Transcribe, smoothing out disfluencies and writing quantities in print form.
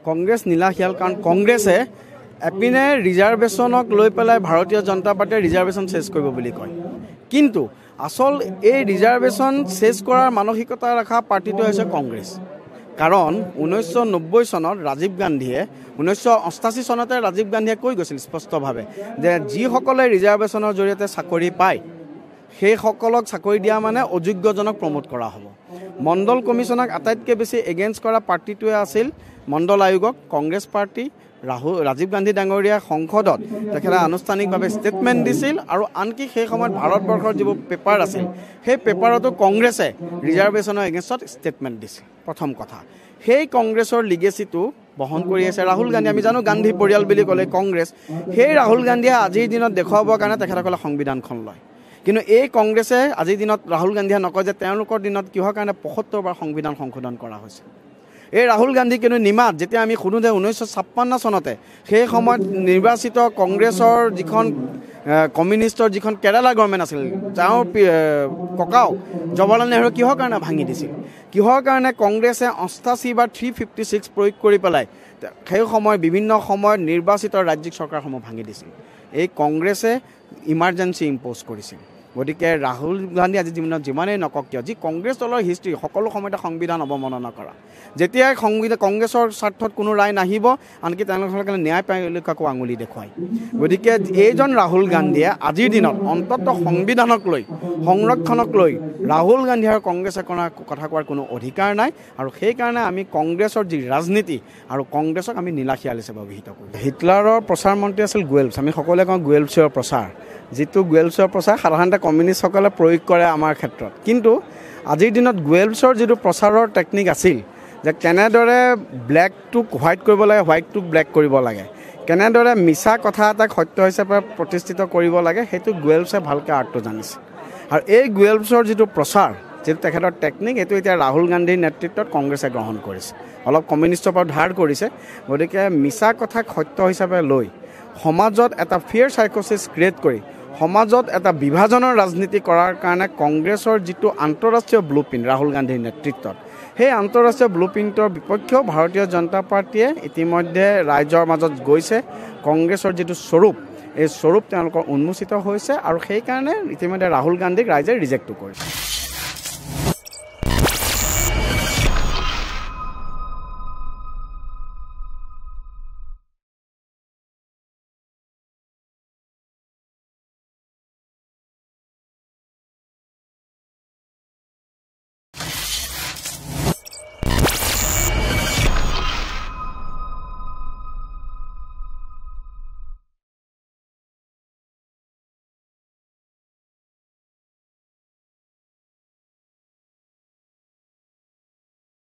কংগ্ৰেছ নীলাশিয়াল কাৰণ কংগ্ৰেছে এপিনে ৰিজাৰ্ভেশ্যনক লৈ পেলাই ভাৰতীয় জনতা পাৰ্টিয়ে ৰিজাৰ্ভেশ্যন চেছ কৰিব বুলি কয়, কিন্তু আচল এই ৰিজাৰ্ভেশ্যন চেছ কৰাৰ মানসিকতা ৰখা পাৰ্টিটো হৈছে কংগ্ৰেছ। কাৰণ 1990 চনত ৰাজীৱ গান্ধীয়ে 1988 চনতে ৰাজীৱ গান্ধীয়ে কৈ গৈছিল স্পষ্টভাৱে যে যিসকলে ৰিজাৰ্ভেশ্যনৰ জৰিয়তে চাকৰি পায় সেইসকলক চাকৰি দিয়া মানে অযোগ্যজনক প্ৰমোট কৰা হ'ব। মণ্ডল কমিশ্যনক আটাইতকৈ বেছি এগেইনষ্ট কৰা পাৰ্টিটোৱে আছিল মণ্ডল আয়োগক কংগ্ৰেছ পাৰ্টি। ৰাজীৱ গান্ধী ডাঙৰীয়া সংসদত তেখেতে আনুষ্ঠানিকভাৱে ষ্টেটমেণ্ট দিছিল আৰু আনকি সেই সময়ত ভাৰতবৰ্ষৰ যিবোৰ পেপাৰ আছিল সেই পেপাৰতো কংগ্ৰেছে ৰিজাৰ্ভেশ্যনৰ এগেইনষ্টত ষ্টেটমেণ্ট দিছিল। প্ৰথম কথা, সেই কংগ্ৰেছৰ লিগেচিটো বহন কৰি আছে ৰাহুল গান্ধী। আমি জানো গান্ধী পৰিয়াল বুলি ক'লে কংগ্ৰেছ। সেই ৰাহুল গান্ধীয়ে আজিৰ দিনত দেখুৱাবৰ কাৰণে তেখেতসকলে সংবিধানখন লয়, কিন্তু এই কংগ্ৰেছে আজিৰ দিনত ৰাহুল গান্ধীয়ে নকয় যে তেওঁলোকৰ দিনত কিহৰ কাৰণে ৭৫ বাৰ সংবিধান সংশোধন কৰা হৈছে। এই ৰাহুল গান্ধী কিন্তু নিমাত যেতিয়া আমি শুনো যে 1956 চনতে সেই সময়ত নিৰ্বাচিত কংগ্ৰেছৰ যিখন কমিউনিষ্টৰ যিখন কেৰালা গভৰ্ণমেণ্ট আছিল তেওঁৰ ককাও জৱাহৰলাল নেহৰু কিহৰ কাৰণে ভাঙি দিছিল, কিহৰ কাৰণে কংগ্ৰেছে 88 বা 356 প্ৰয়োগ কৰি পেলাই সেই সময় বিভিন্ন সময়ত নিৰ্বাচিত ৰাজ্যিক চৰকাৰসমূহ ভাঙি দিছিল। এই কংগ্ৰেছে ইমাৰ্জেঞ্চি ইম্প'জ কৰিছিল। গতিকে ৰাহুল গান্ধী আজি জীৱনত যিমানেই নকওক কিয়, যি কংগ্ৰেছ দলৰ হিষ্ট্ৰী সকলো সময়তে সংবিধান অৱমাননা কৰা, যেতিয়াই কংগ্ৰেছৰ স্বাৰ্থত কোনো ৰায় নাহিব আনকি তেওঁলোকে ন্যায় পালিকাকো আঙুলি দেখুৱায়। গতিকে এইজন ৰাহুল গান্ধীয়ে আজিৰ দিনত অন্ততঃ সংবিধানক লৈ সংৰক্ষণক লৈ ৰাহুল গান্ধী আৰু কংগ্ৰেছে কথা কোৱাৰ কোনো অধিকাৰ নাই। আৰু সেইকাৰণে আমি কংগ্ৰেছৰ যি ৰাজনীতি আৰু কংগ্ৰেছক আমি নীলাশিয়াল হিচাপে অভিহিত কৰোঁ। হিটলাৰৰ প্ৰচাৰ মন্ত্ৰী আছিল গোৱেলছ। আমি সকলোৱে কওঁ গোৱেলছৰ প্ৰচাৰ, যিটো গোৱেলছৰ প্ৰচাৰ সাধাৰণতে কমিউনিষ্টসকলে প্ৰয়োগ কৰে আমাৰ ক্ষেত্ৰত, কিন্তু আজিৰ দিনত গোৱেলছৰ যিটো প্ৰচাৰৰ টেকনিক আছিল যে কেনেদৰে ব্লেকটোক হোৱাইট কৰিব লাগে, হোৱাইটটোক ব্লেক কৰিব লাগে, কেনেদৰে মিছা কথা এটাক সত্য হিচাপে প্ৰতিষ্ঠিত কৰিব লাগে, সেইটো গোৱেলছে ভালকৈ আৰ্টটো জানিছে। আৰু এই গোৱেলছৰ যিটো প্ৰচাৰ, যিটো তেখেতৰ টেকনিক, এইটো এতিয়া ৰাহুল গান্ধীৰ নেতৃত্বত কংগ্ৰেছে গ্ৰহণ কৰিছে, অলপ কমিউনিষ্টৰ পৰা ধাৰ কৰিছে। গতিকে মিছা কথাক সত্য হিচাপে লৈ সমাজত এটা ফিয়াৰ চাইক'চিছ ক্ৰিয়েট কৰি সমাজত এটা বিভাজনৰ ৰাজনীতি কৰাৰ কাৰণে কংগ্ৰেছৰ যিটো আন্তঃৰাষ্ট্ৰীয় ব্লুপ্ৰিণ্ট ৰাহুল গান্ধীৰ নেতৃত্বত, সেই আন্তঃৰাষ্ট্ৰীয় ব্লুপ্ৰিণ্টৰ বিপক্ষেও ভাৰতীয় জনতা পাৰ্টীয়ে ইতিমধ্যে ৰাইজৰ মাজত গৈছে। কংগ্ৰেছৰ যিটো স্বৰূপ, এই স্বৰূপ তেওঁলোকৰ উন্মোচিত হৈছে আৰু সেইকাৰণে ইতিমধ্যে ৰাহুল গান্ধীক ৰাইজে ৰিজেক্টো কৰিছে।